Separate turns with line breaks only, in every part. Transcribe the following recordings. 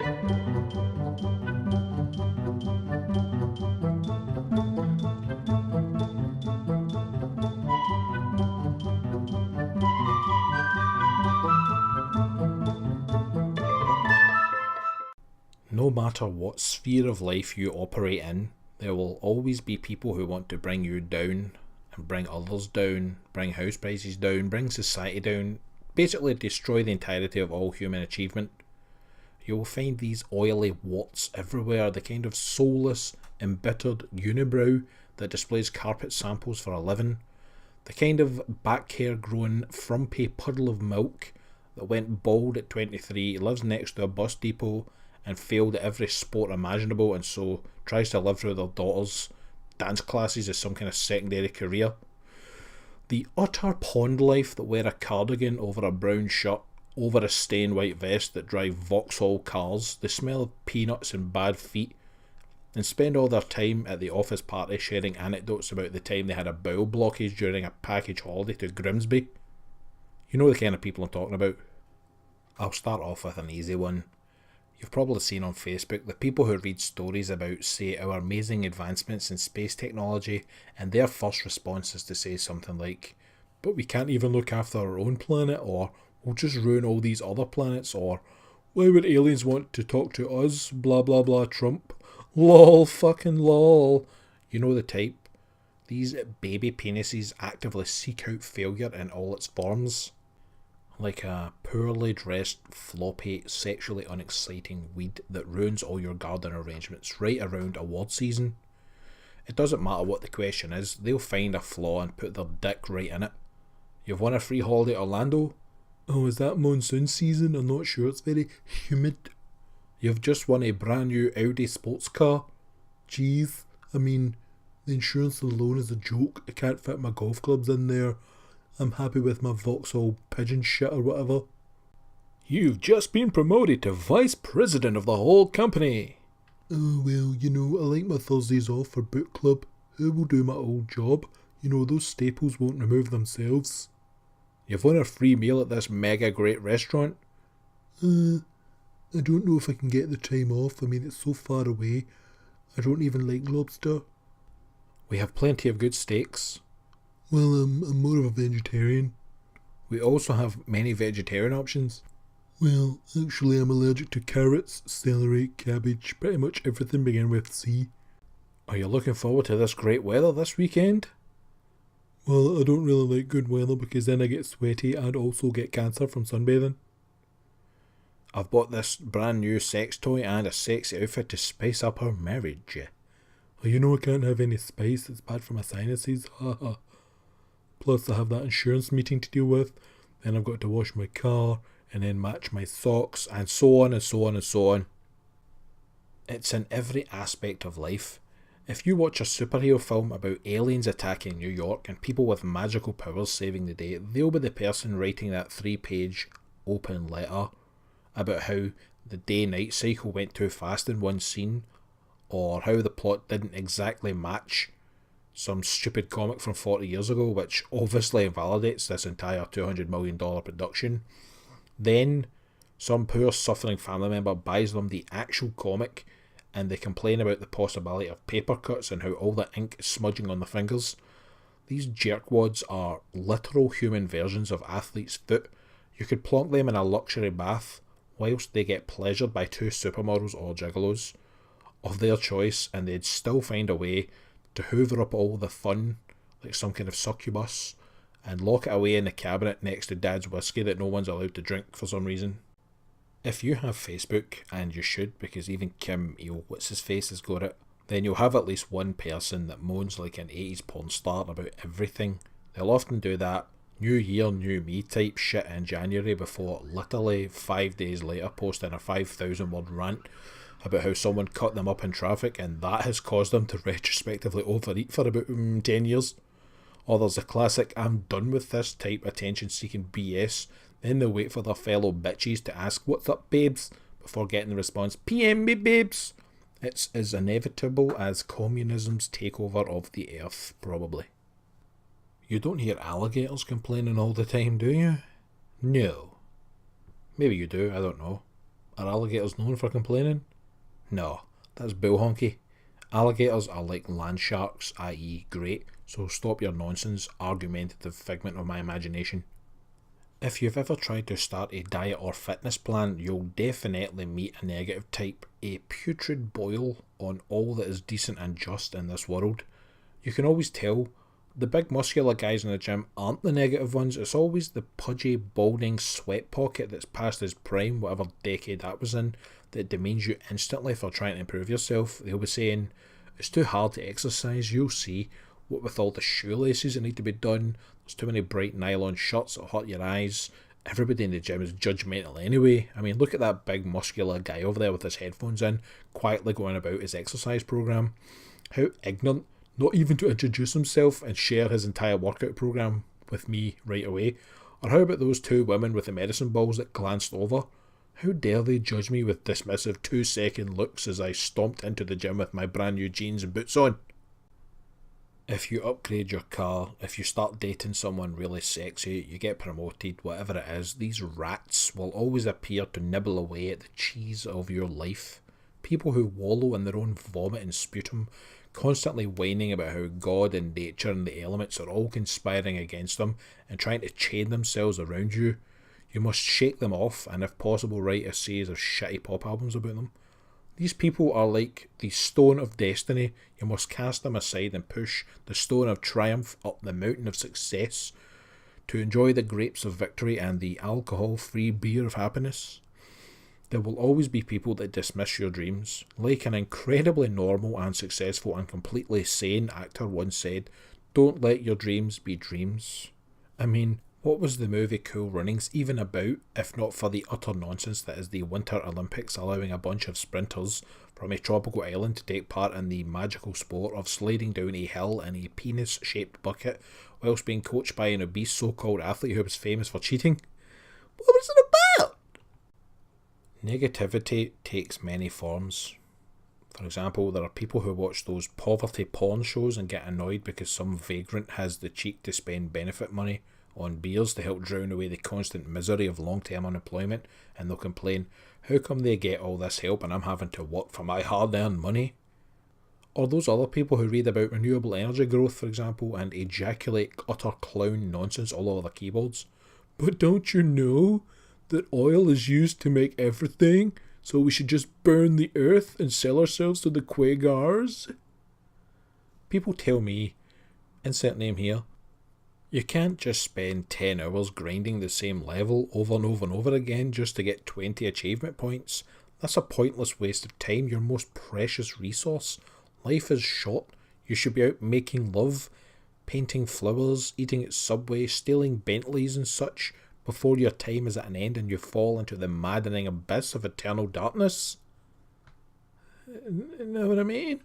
No matter what sphere of life you operate in, there will always be people who want to bring you down and bring others down, bring house prices down, bring society down, basically destroy the entirety of all human achievement. You will find these oily warts everywhere, the kind of soulless, embittered unibrow that displays carpet samples for a living, the kind of back hair growing frumpy puddle of milk that went bald at 23, lives next to a bus depot and failed at every sport imaginable, and so tries to live through their daughter's dance classes as some kind of secondary career. The utter pond life that wear a cardigan over a brown shirt, over a stained white vest, that drive Vauxhall cars, they smell of peanuts and bad feet, and spend all their time at the office party sharing anecdotes about the time they had a bowel blockage during a package holiday to Grimsby. You know the kind of people I'm talking about. I'll start off with an easy one. You've probably seen on Facebook the people who read stories about, say, our amazing advancements in space technology, and their first response is to say something like, "But we can't even look after our own planet," or "We'll just ruin all these other planets," or "Why would aliens want to talk to us? Blah blah blah Trump. Lol, fucking lol." You know the type. These baby penises actively seek out failure in all its forms. Like a poorly dressed, floppy, sexually unexciting weed that ruins all your garden arrangements right around award season. It doesn't matter what the question is, they'll find a flaw and put their dick right in it. You've won a free holiday at Orlando? Oh, is that monsoon season? I'm not sure, it's very humid. You've just won a brand new Audi sports car? Jeez, I mean, the insurance alone is a joke. I can't fit my golf clubs in there. I'm happy with my Vauxhall pigeon shit or whatever. You've just been promoted to vice president of the whole company. Oh, well, I like my Thursdays off for book club. Who will do my old job? Those staples won't remove themselves. You've won a free meal at this mega great restaurant. I don't know if I can get the time off. I mean, it's so far away. I don't even like lobster. We have plenty of good steaks. Well, I'm more of a vegetarian. We also have many vegetarian options. Well, actually I'm allergic to carrots, celery, cabbage, pretty much everything beginning with C. Are you looking forward to this great weather this weekend? Well, I don't really like good weather because then I get sweaty and also get cancer from sunbathing. I've bought this brand new sex toy and a sexy outfit to spice up our marriage. Well, I can't have any spice, it's bad for my sinuses, haha. Plus I have that insurance meeting to deal with, then I've got to wash my car, and then match my socks, and so on and so on and so on. It's in every aspect of life. If you watch a superhero film about aliens attacking New York and people with magical powers saving the day, they'll be the person writing that 3-page open letter about how the day-night cycle went too fast in one scene, or how the plot didn't exactly match some stupid comic from 40 years ago, which obviously invalidates this entire $200 million production. Then, some poor suffering family member buys them the actual comic, and they complain about the possibility of paper cuts and how all the ink is smudging on the fingers. These jerkwads are literal human versions of athlete's foot. You could plonk them in a luxury bath, whilst they get pleasured by 2 supermodels or gigolos of their choice, and they'd still find a way to hoover up all the fun, like some kind of succubus, and lock it away in the cabinet next to Dad's whiskey that no one's allowed to drink for some reason. If you have Facebook, and you should, because even Kim What's-His-Face has got it, then you'll have at least one person that moans like an 80s porn star about everything. They'll often do that New Year, New Me type shit in January before literally 5 days later posting a 5,000 word rant about how someone cut them up in traffic and that has caused them to retrospectively overeat for about 10 years. Or there's the classic "I'm done with this" type attention seeking BS, then they'll wait for their fellow bitches to ask "What's up babes?" before getting the response "PM me babes." It's as inevitable as communism's takeover of the earth, probably. You don't hear alligators complaining all the time, do you? No. Maybe you do, I don't know. Are alligators known for complaining? No, that's bull honky. Alligators are like land sharks, i.e. great, so stop your nonsense, argumentative figment of my imagination. If you've ever tried to start a diet or fitness plan, you'll definitely meet a negative type, a putrid boil on all that is decent and just in this world. You can always tell the big muscular guys in the gym aren't the negative ones. It's always the pudgy, balding sweat pocket that's past his prime, whatever decade that was in, that demeans you instantly for trying to improve yourself. They'll be saying, it's too hard to exercise, you'll see. What with all the shoelaces that need to be done, there's too many bright nylon shirts that hurt your eyes. Everybody in the gym is judgmental anyway. I mean, look at that big muscular guy over there with his headphones in, quietly going about his exercise program. How ignorant, not even to introduce himself and share his entire workout program with me right away. Or how about those two women with the medicine balls that glanced over? How dare they judge me with dismissive 2-second looks as I stomped into the gym with my brand new jeans and boots on? If you upgrade your car, if you start dating someone really sexy, you get promoted, whatever it is, these rats will always appear to nibble away at the cheese of your life. People who wallow in their own vomit and sputum, constantly whining about how God and nature and the elements are all conspiring against them and trying to chain themselves around you. You must shake them off and if possible write a series of shitty pop albums about them. These people are like the stone of destiny. You must cast them aside and push the stone of triumph up the mountain of success to enjoy the grapes of victory and the alcohol-free beer of happiness. There will always be people that dismiss your dreams. Like an incredibly normal and successful and completely sane actor once said, don't let your dreams be dreams. I mean, what was the movie Cool Runnings even about, if not for the utter nonsense that is the Winter Olympics allowing a bunch of sprinters from a tropical island to take part in the magical sport of sliding down a hill in a penis-shaped bucket whilst being coached by an obese so-called athlete who was famous for cheating? What was it about? Negativity takes many forms. For example, there are people who watch those poverty porn shows and get annoyed because some vagrant has the cheek to spend benefit money on beers to help drown away the constant misery of long-term unemployment, and they'll complain, how come they get all this help and I'm having to work for my hard-earned money? Or those other people who read about renewable energy growth, for example, and ejaculate utter clown nonsense all over their keyboards. But don't you know that oil is used to make everything, so we should just burn the earth and sell ourselves to the Quagars? People tell me, insert name here, you can't just spend 10 hours grinding the same level over and over and over again just to get 20 achievement points. That's a pointless waste of time, your most precious resource. Life is short. You should be out making love, painting flowers, eating at Subway, stealing Bentleys and such, before your time is at an end and you fall into the maddening abyss of eternal darkness. Know what I mean?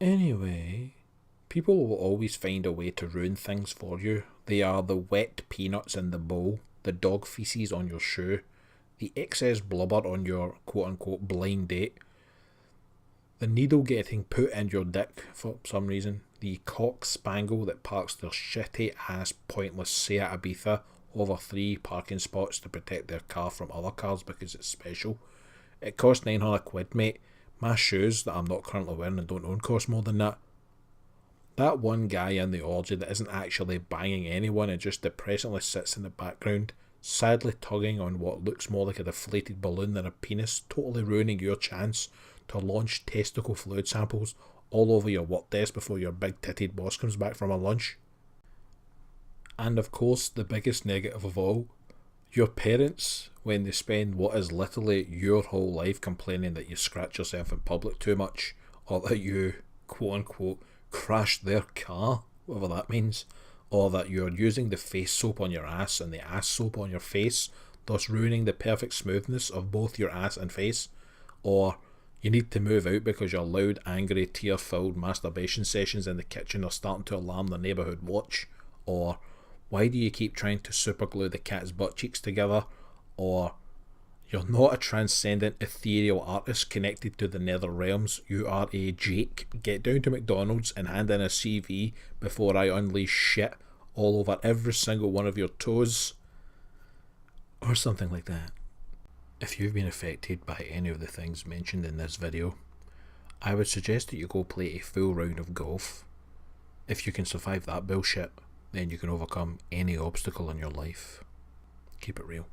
Anyway, people will always find a way to ruin things for you. They are the wet peanuts in the bowl, the dog feces on your shoe, the excess blubber on your quote-unquote blind date, the needle getting put in your dick for some reason, the cock spangle that parks their shitty ass pointless Seat Ibiza over 3 parking spots to protect their car from other cars because it's special. It cost 900 quid, mate. My shoes that I'm not currently wearing and don't own cost more than that. That one guy in the orgy that isn't actually banging anyone and just depressingly sits in the background, sadly tugging on what looks more like a deflated balloon than a penis, totally ruining your chance to launch testicle fluid samples all over your work desk before your big-titted boss comes back from a lunch. And of course, the biggest negative of all, your parents, when they spend what is literally your whole life complaining that you scratch yourself in public too much, or that you, quote-unquote, crashed their car, whatever that means, or that you're using the face soap on your ass and the ass soap on your face, thus ruining the perfect smoothness of both your ass and face, or you need to move out because your loud, angry, tear-filled masturbation sessions in the kitchen are starting to alarm the neighbourhood watch, or why do you keep trying to superglue the cat's butt cheeks together, or you're not a transcendent ethereal artist connected to the nether realms, you are a Jake. Get down to McDonald's and hand in a CV before I unleash shit all over every single one of your toes. Or something like that. If you've been affected by any of the things mentioned in this video, I would suggest that you go play a full round of golf. If you can survive that bullshit, then you can overcome any obstacle in your life. Keep it real.